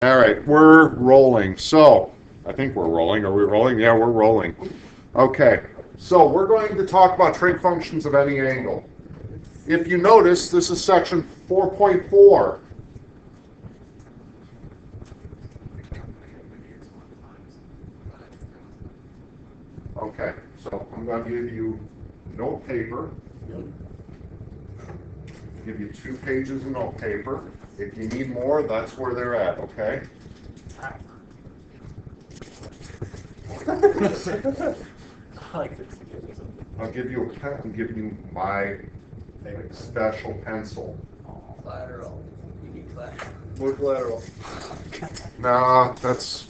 All right, we're rolling. So, I think we're rolling. Are we rolling? Yeah, we're rolling. Okay, so we're going to talk about trig functions of any angle. If you notice, this is section 4.4. Okay, so I'm going to give you note paper. Give you 2 pages of note paper. If you need more, that's where they're at, okay? I'll give you a pen. I'll give you my special pencil. Collateral. You need collateral. More collateral. Nah, that's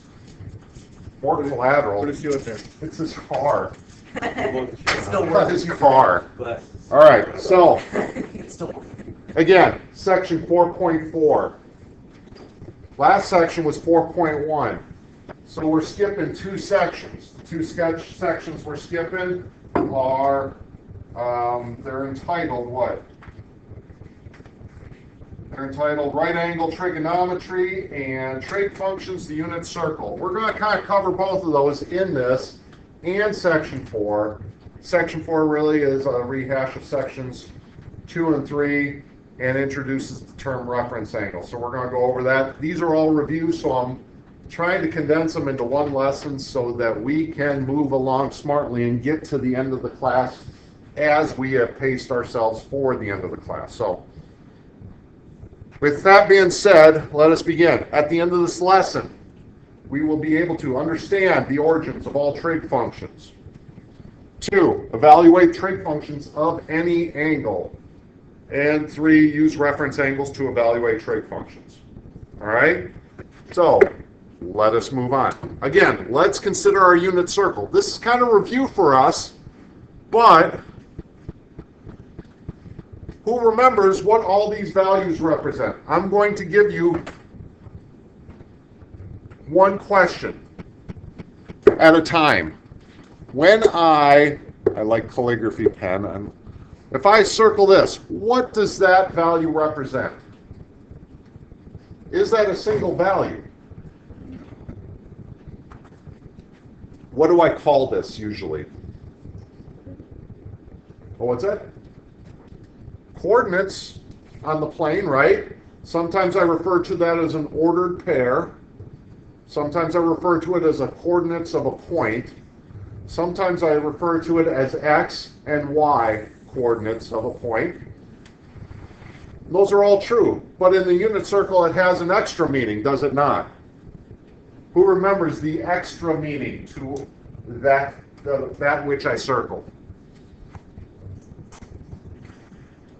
more collateral. What is yours there? It's his car. It's still His working. car. But All right, so it's still working. again, section 4.4. Last section was 4.1. So we're skipping 2 sections. The 2 sketch sections we're skipping are, they're entitled what? They're entitled right angle trigonometry and trig functions, the unit circle. We're going to kind of cover both of those in this and section 4. Section 4 really is a rehash of sections 2 and 3 and introduces the term reference angle. So we're going to go over that. These are all reviews, so I'm trying to condense them into one lesson so that we can move along smartly and get to the end of the class as we have paced ourselves for the end of the class. So with that being said, let us begin. At the end of this lesson, we will be able to understand the origins of all trig functions. 2, evaluate trig functions of any angle. And 3, use reference angles to evaluate trig functions. All right? So, let us move on. Again, let's consider our unit circle. This is kind of review for us, but who remembers what all these values represent? I'm going to give you one question at a time. When I like calligraphy pen, if I circle this, what does that value represent? Is that a single value? What do I call this usually? Oh, what's that? Coordinates on the plane, right? Sometimes I refer to that as an ordered pair. Sometimes I refer to it as a coordinates of a point. Sometimes I refer to it as x and y coordinates of a point. Those are all true, but in the unit circle it has an extra meaning, does it not? Who remembers the extra meaning to that which I circled?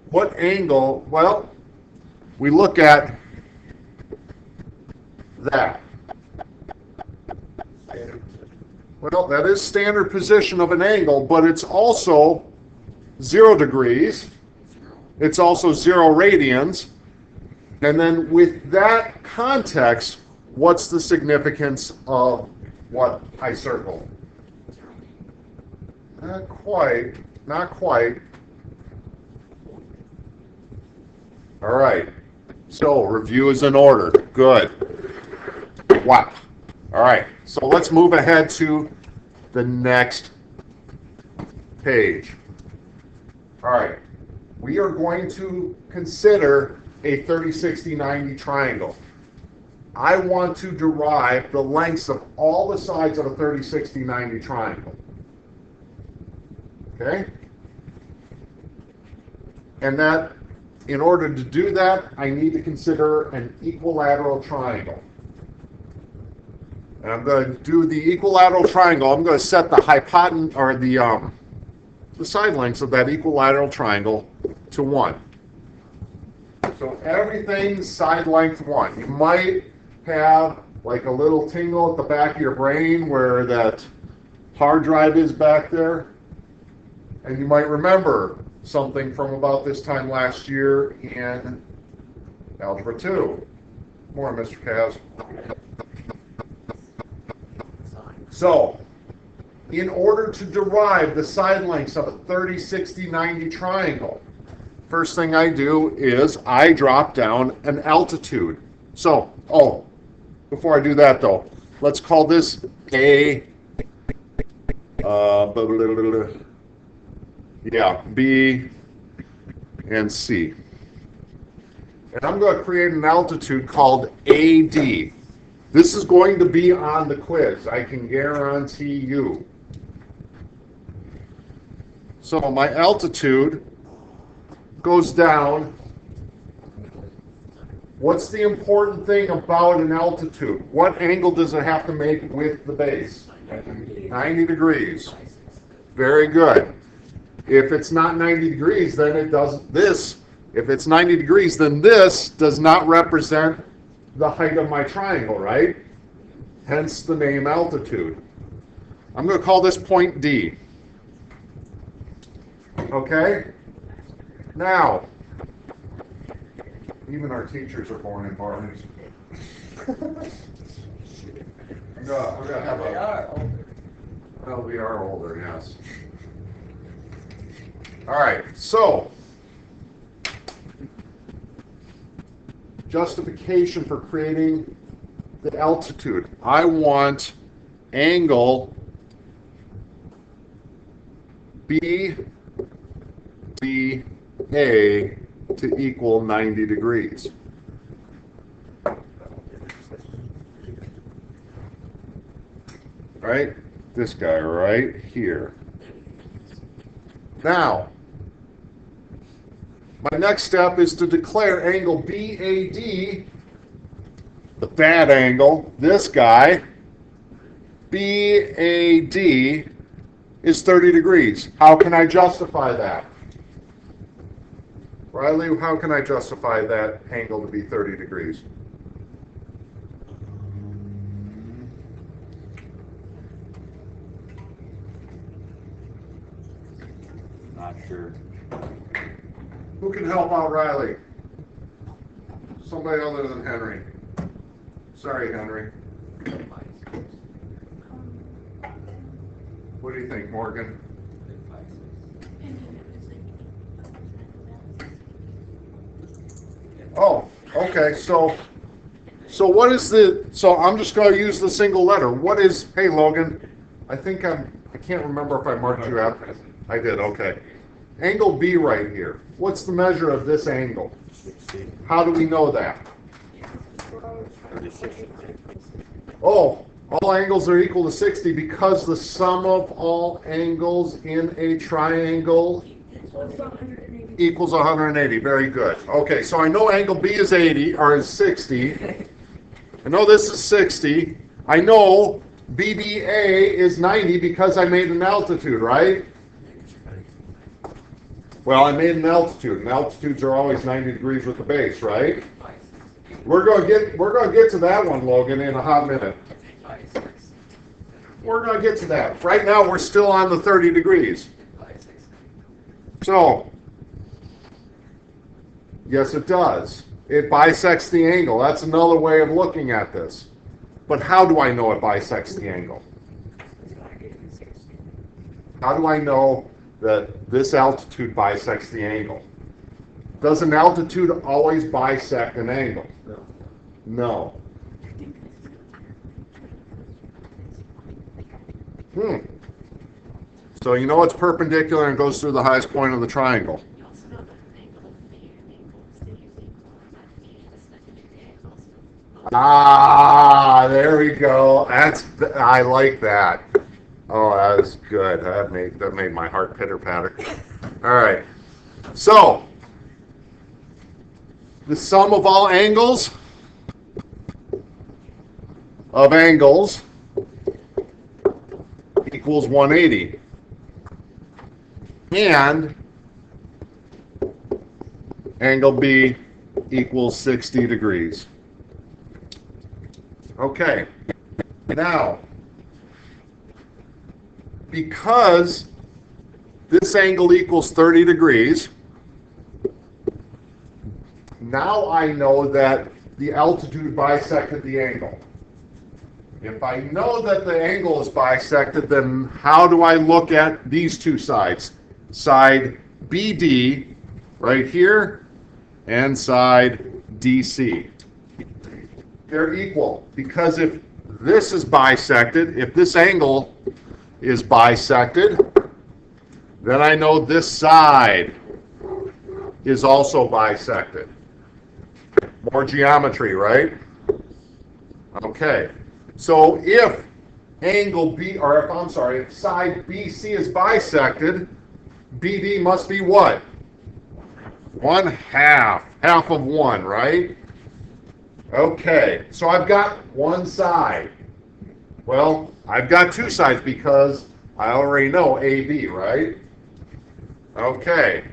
What angle? Well, we look at that. Well, that is standard position of an angle, but it's also 0 degrees. It's also 0 radians. And then with that context, what's the significance of what I circled? Not quite. Not quite. All right. So review is in order. Good. Wow. All right. So let's move ahead to the next page. All right. We are going to consider a 30, 60, 90 triangle. I want to derive the lengths of all the sides of a 30, 60, 90 triangle. Okay? And that, in order to do that, I need to consider an equilateral triangle. And I'm going to do the equilateral triangle. I'm going to set the hypotenuse, or the side lengths of that equilateral triangle to 1. So everything's side length 1. You might have like a little tingle at the back of your brain where that hard drive is back there. And you might remember something from about this time last year in Algebra 2. More, Mr. Kaz. So, in order to derive the side lengths of a 30, 60, 90 triangle, first thing I do is I drop down an altitude. So, Before I do that, though, let's call this A. Yeah, B and C. And I'm going to create an altitude called AD. This is going to be on the quiz, I can guarantee you. So my altitude goes down. What's the important thing about an altitude? What angle does it have to make with the base? 90 degrees. Very good. If it's not 90 degrees, then it doesn't, if it's 90 degrees, then this does not represent the height of my triangle, right? Hence the name altitude. I'm going to call this point D. Okay? Now, even our teachers are born in barns. We're gonna have They are older. Well, we are older, yes. All right, so justification for creating the altitude. I want angle BDA to equal 90 degrees. Right? This guy right here. Now, my next step is to declare angle BAD, the bad angle, this guy, BAD is 30 degrees. How can I justify that? Riley, how can I justify that angle to be 30 degrees? Not sure. Who can help out Riley? Somebody other than Henry. Sorry, Henry. What do you think, Morgan? Oh, okay, so what is so I'm just going to use the single letter. What is, hey Logan, I can't remember if I marked you out. I did, okay. Angle B right here. What's the measure of this angle? How do we know that? Oh, all angles are equal to 60 because the sum of all angles in a triangle equals 180. Very good. Okay, so I know angle B is 80 or is 60. I know this is 60. I know BDA is 90 because I made an altitude, right? Well, I made an altitude, and altitudes are always 90 degrees with the base, right? We're going to get to that one, Logan, in a hot minute. We're going to get to that. Right now, we're still on the 30 degrees. So, yes, it does. It bisects the angle. That's another way of looking at this. But how do I know it bisects the angle? How do I know that this altitude bisects the angle? Does an altitude always bisect an angle? No. So you know it's perpendicular and goes through the highest point of the triangle. Ah, there we go. I like that. Oh, that was good. That made my heart pitter patter. All right. So the sum of all angles equals 180. And angle B equals 60 degrees. Okay. Now, because this angle equals 30 degrees, now I know that the altitude bisected the angle. If I know that the angle is bisected, then how do I look at these two sides? Side BD right here and side DC. They're equal, because if this is bisected, if this angle is bisected, then I know this side is also bisected. More geometry, right? Okay. So if angle B, or if, I'm sorry, if side BC is bisected, BD must be what? 1/2, half of 1, right? Okay, so I've got one side. Well, I've got two sides because I already know AB, right? Okay.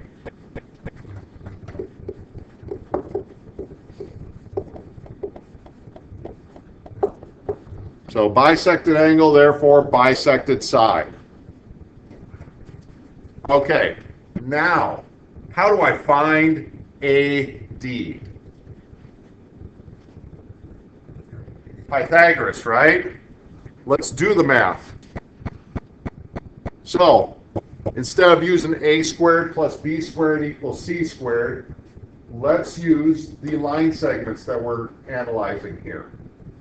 So bisected angle, therefore bisected side. Okay, now, how do I find AD? Pythagoras, right? Let's do the math. So, instead of using a squared plus b squared equals c squared, let's use the line segments that we're analyzing here.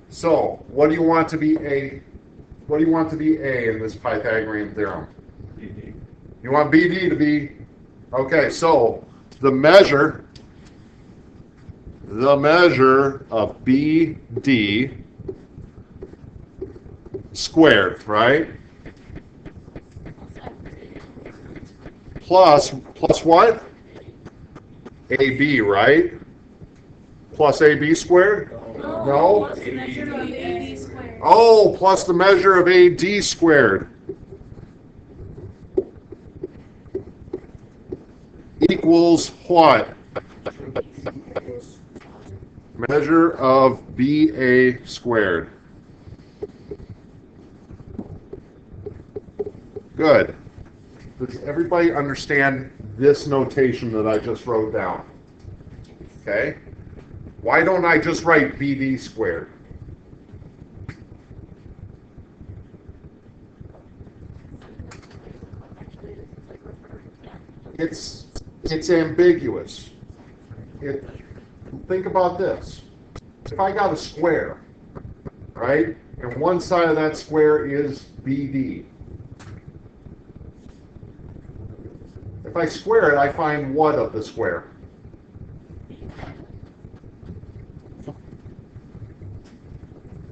So, what do you want to be a? What do you want to be a in this Pythagorean theorem? BD. You want BD to be, okay, so the measure of BD squared, right? Plus what? AB, right? Plus AB squared? No? Plus the measure of AD squared. Oh, plus the measure of AD squared. Equals what? Measure of BA squared. Good. Does everybody understand this notation that I just wrote down? Okay. Why don't I just write BD squared? It's ambiguous. Think about this. If I got a square, right, and one side of that square is BD. If I square it, I find what of the square?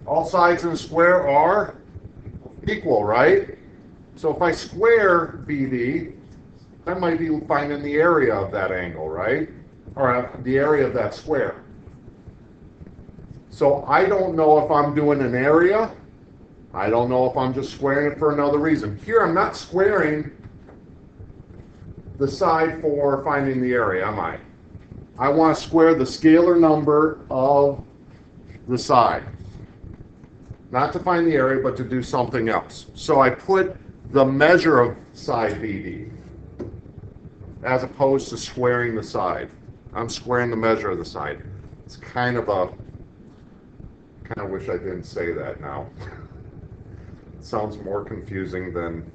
All sides in a square are equal, right? So if I square BD, I might be finding the area of that angle, right? Or the area of that square. So I don't know if I'm doing an area. I don't know if I'm just squaring it for another reason. Here I'm not squaring the side for finding the area, am I? I want to square the scalar number of the side. Not to find the area, but to do something else. So I put the measure of side BD as opposed to squaring the side. I'm squaring the measure of the side. It's kind of wish I didn't say that now. It sounds more confusing than,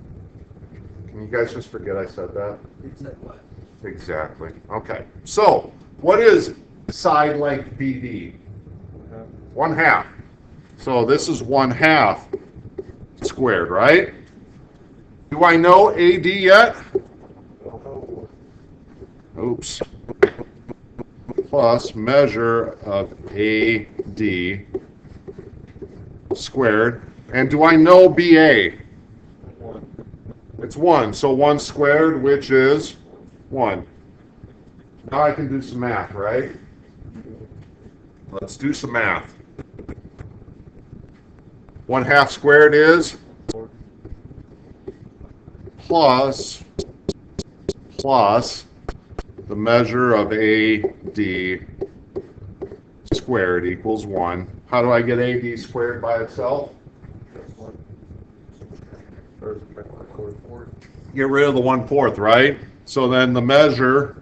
can you guys just forget I said that? You said what? Exactly. Okay. So, what is side length BD? 1/2. So this is 1/2 squared, right? Do I know AD yet? Oops. Plus measure of AD squared. And do I know BA? It's 1. So 1 squared, which is 1. Now I can do some math, right? Let's do some math. 1/2 squared is plus the measure of AD squared equals 1. How do I get AD squared by itself? Get rid of the 1/4, right? So then the measure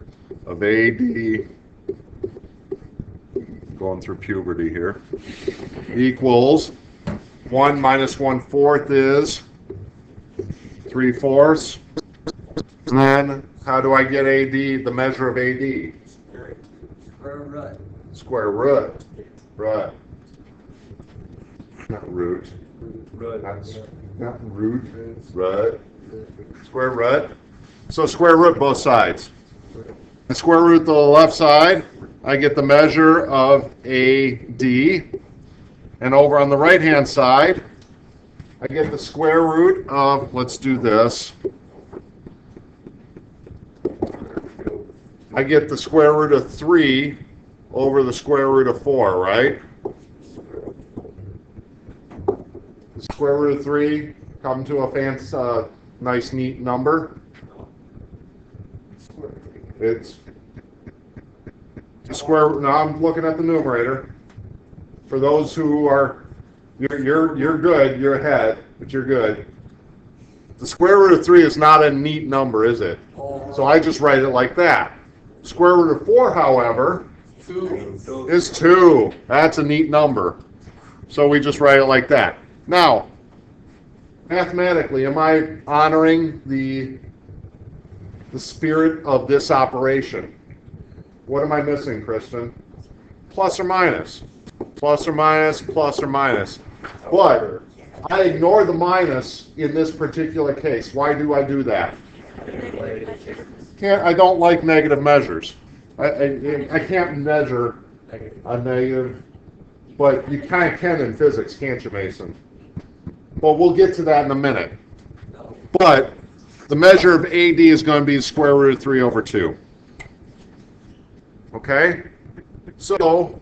of AD, going through puberty here, equals 1 minus 1/4 is 3/4. And then how do I get AD, the measure of AD? Square root. Square root. Right. not root, Right. not root, root, square root. So square root both sides. The square root to the left side, I get the measure of AD. And over on the right-hand side, I get the square root of, let's do this. I get the square root of 3 over the square root of 4, right? The square root of 3 come to a fancy, nice, neat number. It's the square root. Now I'm looking at the numerator. For those who are, you're good. You're ahead, but you're good. The square root of 3 is not a neat number, is it? So I just write it like that. Square root of 4, however, is 2. That's a neat number. So we just write it like that. Now, mathematically, am I honoring the spirit of this operation? What am I missing, Kristen? Plus or minus. Plus or minus, plus or minus. But I ignore the minus in this particular case. Why do I do that? I don't like negative measures. I can't measure a negative, but you kind of can in physics, can't you, Mason? Well, we'll get to that in a minute. But the measure of AD is going to be the square root of 3 over 2. Okay? So,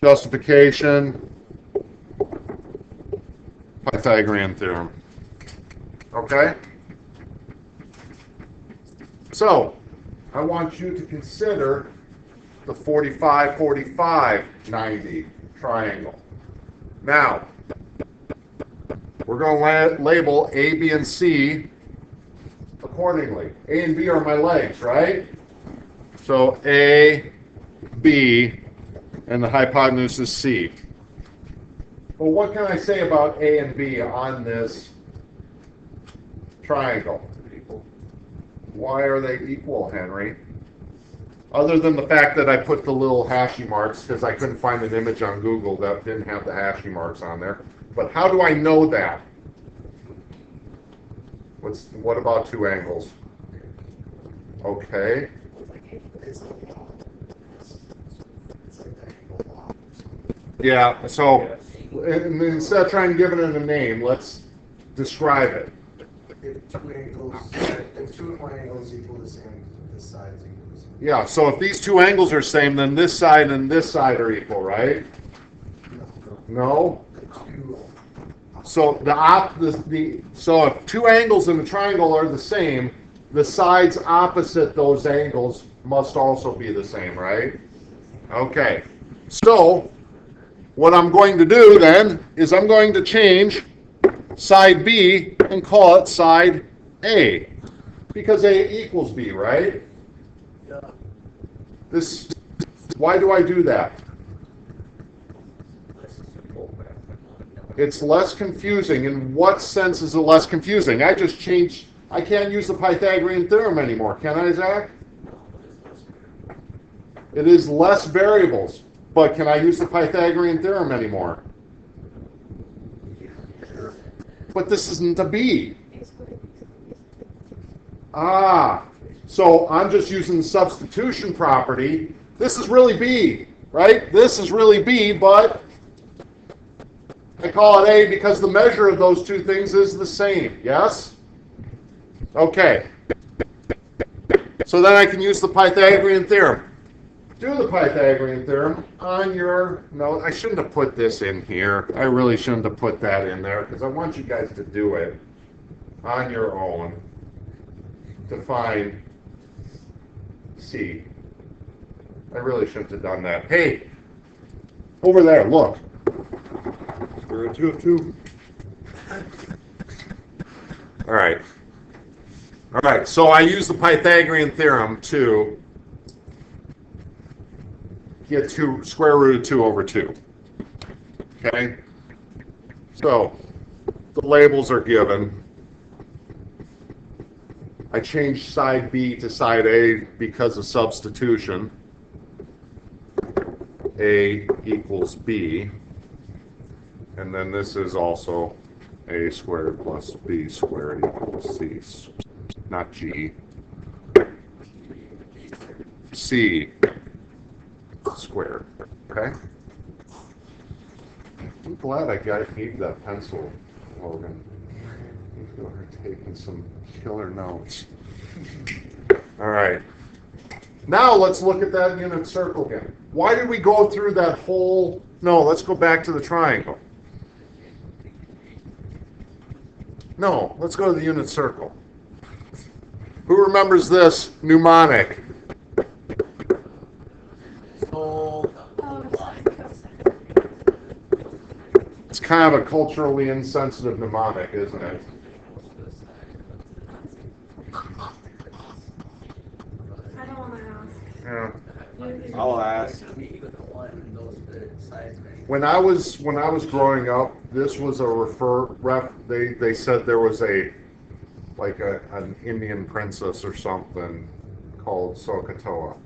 justification, Pythagorean theorem. Okay? So, I want you to consider the 45, 45, 90 triangle. Now, we're going to label A, B, and C accordingly. A and B are my legs, right? So A, B, and the hypotenuse is C. Well, what can I say about A and B on this triangle? Why are they equal, Henry? Other than the fact that I put the little hashy marks because I couldn't find an image on Google that didn't have the hashy marks on there. But how do I know that? What about two angles? Okay. Yeah, so instead of trying to give it a name, let's describe it. If two angles equal the same, this side is equal to the same. Yeah, so if these two angles are same, then this side and this side are equal, right? No? So so if two angles in the triangle are the same, the sides opposite those angles must also be the same, right? Okay. So what I'm going to do then is I'm going to change side B and call it side A, because A equals B, right? Yeah. Why do I do that? It's less confusing. In what sense is it less confusing? I can't use the Pythagorean theorem anymore, can I, Zach? It is less variables, but can I use the Pythagorean theorem anymore? But this isn't a B. So I'm just using the substitution property. This is really B, right? This is really B, but I call it A because the measure of those two things is the same, yes? Okay. So then I can use the Pythagorean theorem. Do the Pythagorean theorem on your note. I shouldn't have put this in here. I really shouldn't have put that in there because I want you guys to do it on your own to find C. I really shouldn't have done that. Hey, over there, look. Square root 2 of 2. All right. All right, so I use the Pythagorean theorem to get square root of 2 over 2. Okay? So, the labels are given. I changed side B to side A because of substitution. A equals B. And then this is also A squared plus B squared equals C. Not G. C squared. Okay? I'm glad I gave that pencil, Logan. You're taking some killer notes. All right. Now let's look at that unit circle again. Why did we go through that whole... No, let's go back to the triangle. No, let's go to the unit circle. Who remembers this mnemonic? It's kind of a culturally insensitive mnemonic, isn't it? I don't want to ask. Yeah. I'll ask. When I was growing up, this was a they said there was an Indian princess or something called Sokotoa.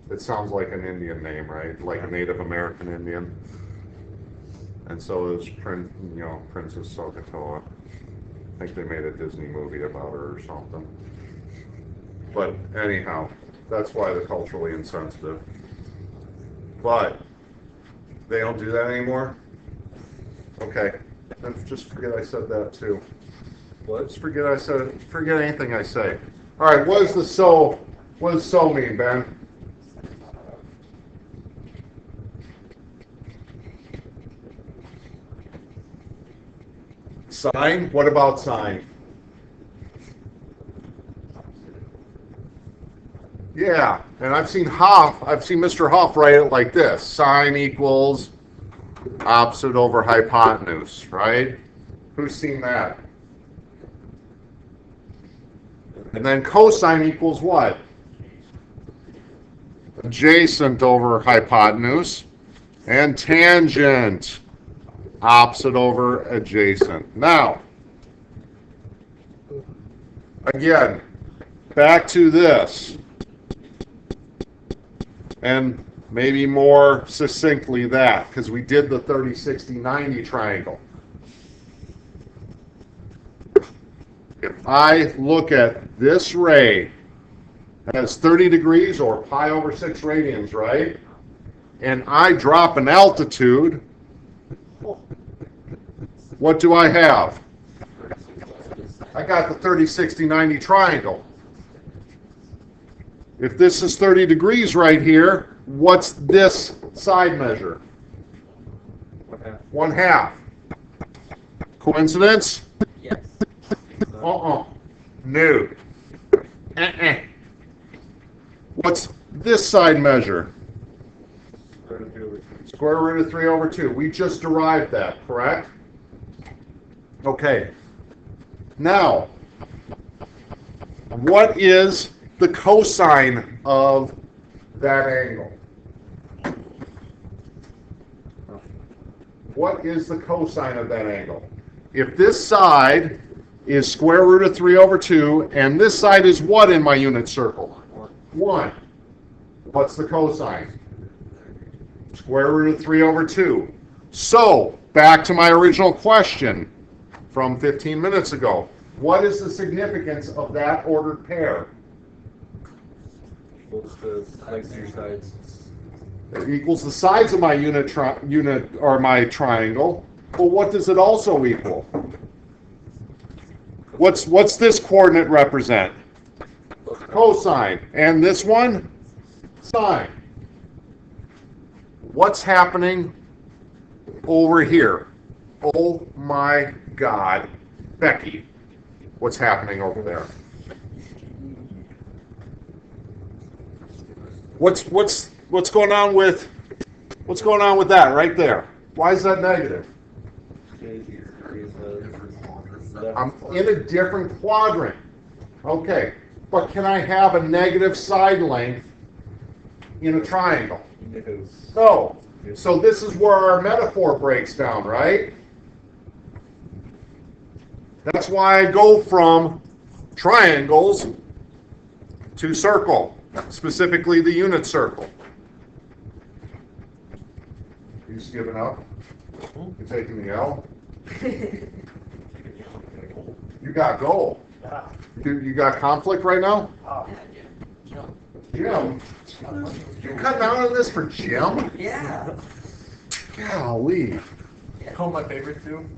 It sounds like an Indian name, right? Like a Native American Indian. And so it was Princess Sokotoa. I think they made a Disney movie about her or something. But anyhow, that's why they're culturally insensitive. But they don't do that anymore? Okay. Then just forget I said that too. What? Just forget anything I say. All right, what does so mean, Ben? Sine? What about sine? Yeah, and I've seen Mr. Huff write it like this. Sine equals opposite over hypotenuse, right? Who's seen that? And then cosine equals what? Adjacent over hypotenuse. And tangent, opposite over adjacent. Now, again, back to this. And maybe more succinctly that, because we did the 30, 60, 90 triangle. If I look at this ray, it has 30 degrees or pi over 6 radians, right? And I drop an altitude, what do I have? I got the 30, 60, 90 triangle. If this is 30 degrees right here, what's this side measure? 1/2. Coincidence? Yes. No. What's this side measure? Square root of 3 over 2. We just derived that, correct? Okay. Now, what is the cosine of that angle? What is the cosine of that angle? If this side is square root of 3 over 2, and this side is what in my unit circle? 1. What's the cosine? Square root of 3 over 2. So, back to my original question from 15 minutes ago. What is the significance of that ordered pair? What's the length of your sides? It equals the sides of my unit or my triangle. Well, what does it also equal? What's this coordinate represent? Cosine. And this one? Sine. What's happening over here? Oh my God, Becky, what's happening over there? What's going on with that right there? Why is that negative? I'm in a different quadrant. Okay, but can I have a negative side length in a triangle? No. So this is where our metaphor breaks down, right? That's why I go from triangles to circle, specifically the unit circle. You just giving up? You taking the L? You got goal. You got conflict right now? Jim? You cutting out on this for Jim? Yeah. Golly. Call my favorite too.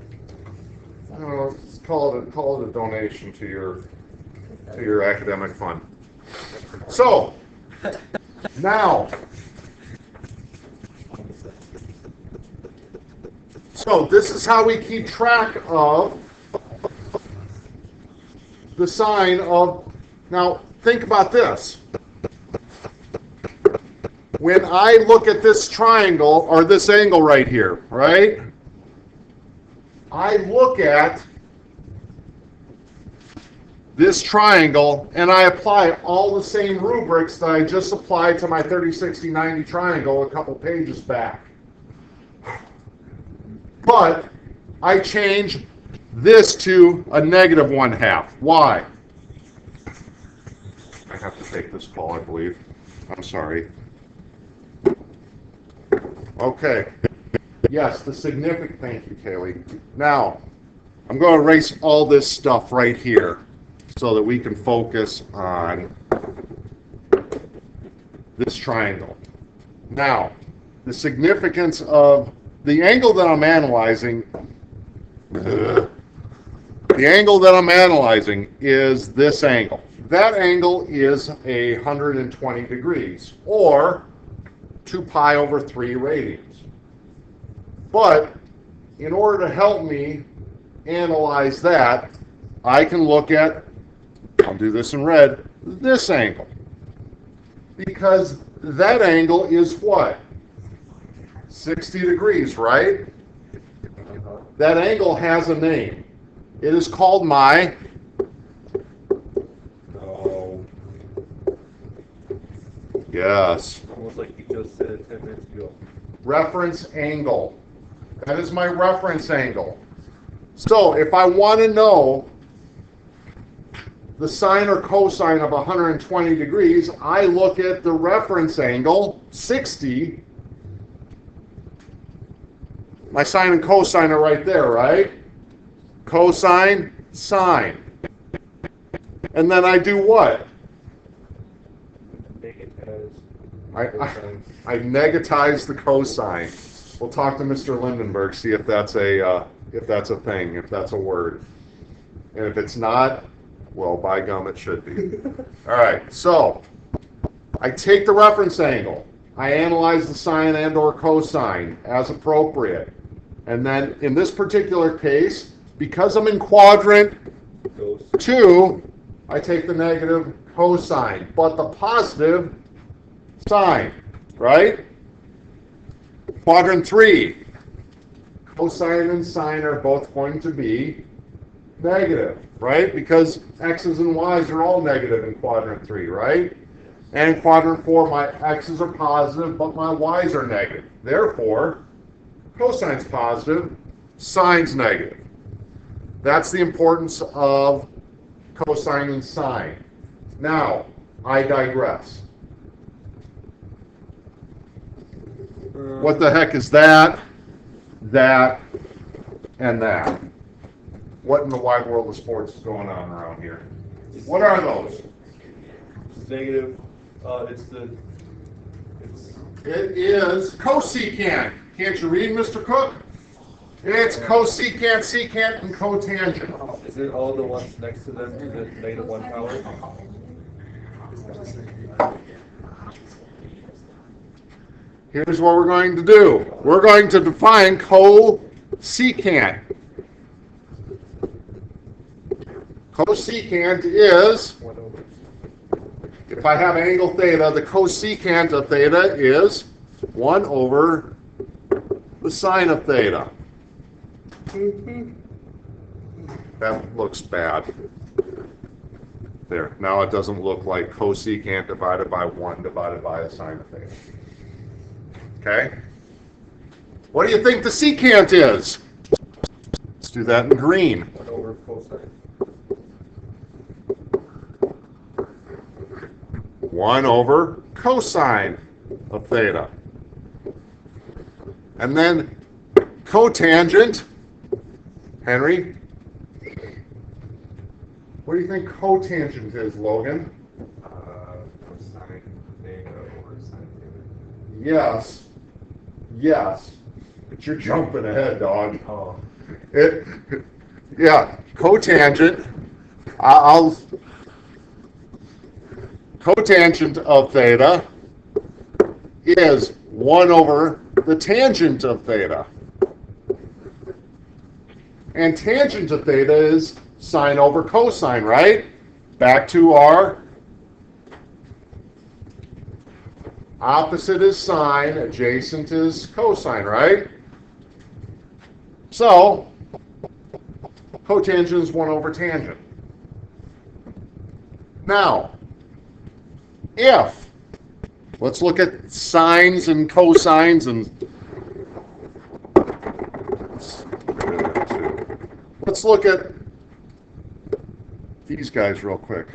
I don't know, let's call it a donation to your academic fund. So, now, so this is how we keep track of the sign of, now think about this. When I look at this triangle, or this angle right here, right? I look at this triangle and I apply all the same rubrics that I just applied to my 30, 60, 90 triangle a couple pages back. But I change this to a negative 1/2. Why? I have to take this call, I believe. I'm sorry. Okay. Yes, the significant, thank you, Kaylee. Now, I'm going to erase all this stuff right here so that we can focus on this triangle. Now, the significance of the angle that I'm analyzing, the angle that I'm analyzing is this angle. That angle is 120 degrees, or 2 pi over 3 radians. But in order to help me analyze that, I can look at, I'll do this in red, this angle. Because that angle is what? 60 degrees, right? That angle has a name. It is called my yes. Almost like you just said 10 minutes ago. Reference angle. That is my reference angle. So if I want to know the sine or cosine of 120 degrees, I look at the reference angle, 60. My sine and cosine are right there, right? Cosine, sine. And then I do what? Make it as I negatize the cosine. We'll talk to Mr. Lindenberg, see if that's a thing, if that's a word. And if it's not, well, by gum, it should be. All right, so I take the reference angle. I analyze the sine and or cosine as appropriate. And then in this particular case, because I'm in quadrant 2, I take the negative cosine, but the positive sine, right? Quadrant 3, cosine and sine are both going to be negative, right? Because x's and y's are all negative in quadrant 3, right? And in quadrant 4, my x's are positive, but my y's are negative. Therefore, cosine's positive, sine's negative. That's the importance of cosine and sine. Now, I digress. What the heck is that, and that? What in the wide world of sports is going on around here? What are those? negative. It is cosecant. Can't you read, Mr. Cook? It's cosecant, secant, and cotangent. Is it all the ones next to them? Is it negative 1 power? Here's what we're going to do. We're going to define cosecant. Cosecant is, if I have angle theta, the cosecant of theta is 1 over the sine of theta. That looks bad. There. Now it doesn't look like cosecant divided by 1 divided by the sine of theta. Okay? What do you think the secant is? Let's do that in green. 1 over cosine. 1 over cosine of theta. And then cotangent, Henry, what do you think cotangent is, Logan? Cosine theta or sine theta. Yes. Yes. But you're jumping ahead, dog. Oh. Yeah, cotangent. Cotangent of theta is 1 over the tangent of theta. And tangent of theta is sine over cosine, right? Back to our opposite is sine, adjacent is cosine, right? So, cotangent is 1 over tangent. Now, if, let's look at sines and cosines and let's look at these guys real quick.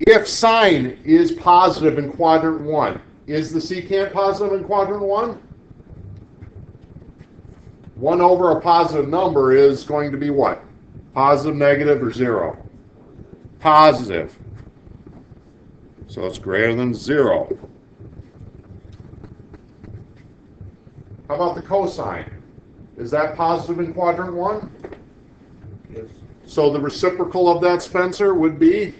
If sine is positive in quadrant 1, is the secant positive in quadrant 1? 1 over a positive number is going to be what? Positive, negative, or 0? Positive. So it's greater than 0. How about the cosine? Is that positive in quadrant 1? Yes. So the reciprocal of that, Spencer, would be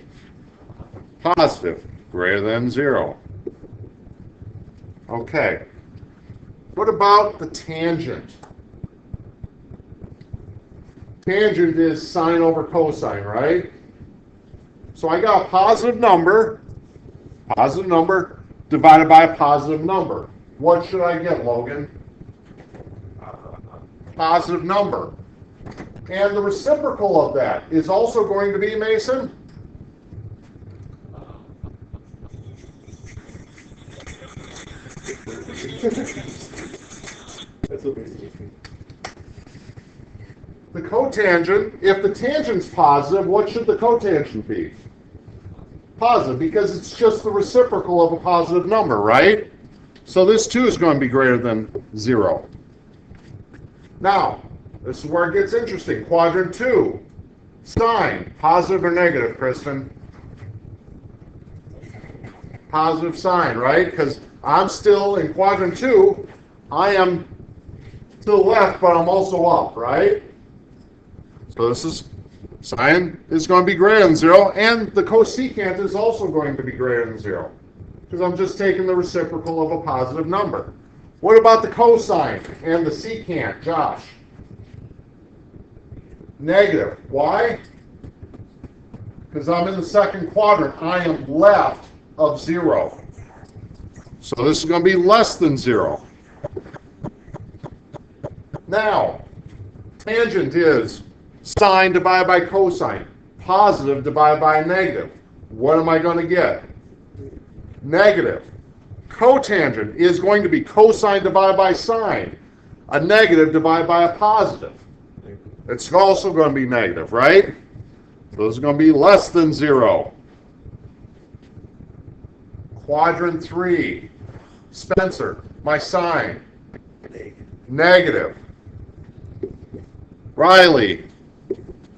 positive, greater than 0. Okay. What about the tangent? Tangent is sine over cosine, right? So I got a positive number divided by a positive number. What should I get, Logan? Positive number. And the reciprocal of that is also going to be, Mason? That's okay. The cotangent, if the tangent's positive, what should the cotangent be? Positive, because it's just the reciprocal of a positive number, right? So this too is going to be greater than 0. Now, this is where it gets interesting. Quadrant 2, sine, positive or negative, Kristen? Positive sine, right? Because I'm still in quadrant 2, I am to the left, but I'm also up, right? So this is, sine is going to be greater than 0, and the cosecant is also going to be greater than 0, because I'm just taking the reciprocal of a positive number. What about the cosine and the secant, Josh? Negative. Why? Because I'm in the second quadrant. I am left of 0. So this is going to be less than 0. Now, tangent is sine divided by cosine. Positive divided by negative. What am I going to get? Negative. Cotangent is going to be cosine divided by sine. A negative divided by a positive. It's also going to be negative, right? So this is going to be less than 0. Quadrant 3. Spencer, my sine. Negative. Riley,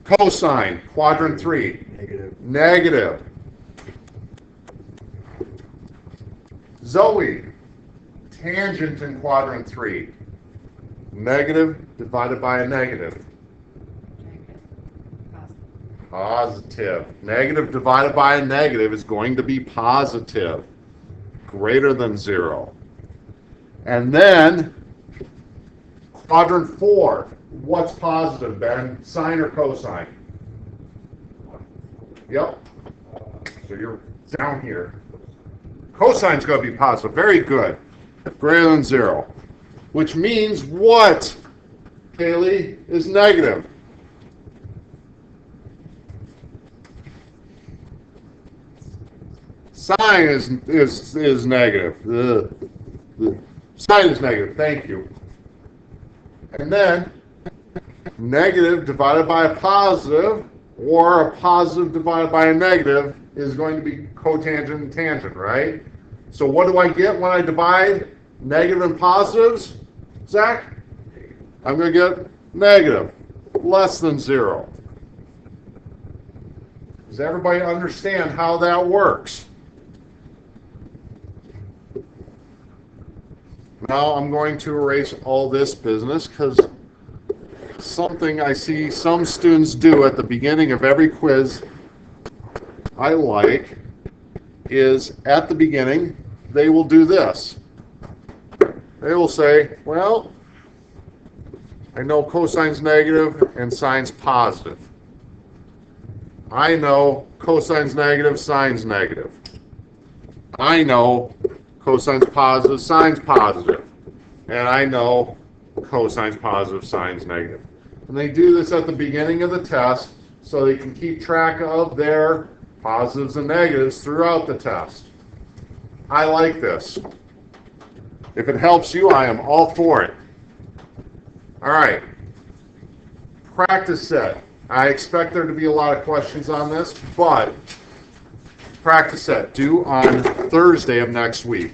cosine, quadrant 3. Negative. Negative. Zoe, tangent in quadrant 3. Negative divided by a negative. Positive. Negative divided by a negative is going to be positive. Greater than 0. And then, quadrant 4. What's positive, Ben? Sine or cosine? Yep. So you're down here. Cosine's going to be positive. Very good. Greater than 0. Which means what, Kaylee, is negative? Sine is negative. Sine is negative. Thank you. And then negative divided by a positive, or a positive divided by a negative, is going to be cotangent and tangent, right? So what do I get when I divide negative and positives? Zach? I'm going to get negative, less than 0. Does everybody understand how that works? Now I'm going to erase all this business because something I see some students do at the beginning of every quiz I like is at the beginning they will do this. They will say, well, I know cosine's negative and sine's positive. I know cosine's negative, sine's negative. I know cosine's positive, sine's positive. And I know cosine's positive, sine's negative. And they do this at the beginning of the test so they can keep track of their positives and negatives throughout the test. I like this. If it helps you, I am all for it. All right. Practice set. I expect there to be a lot of questions on this, but practice set due on Thursday of next week.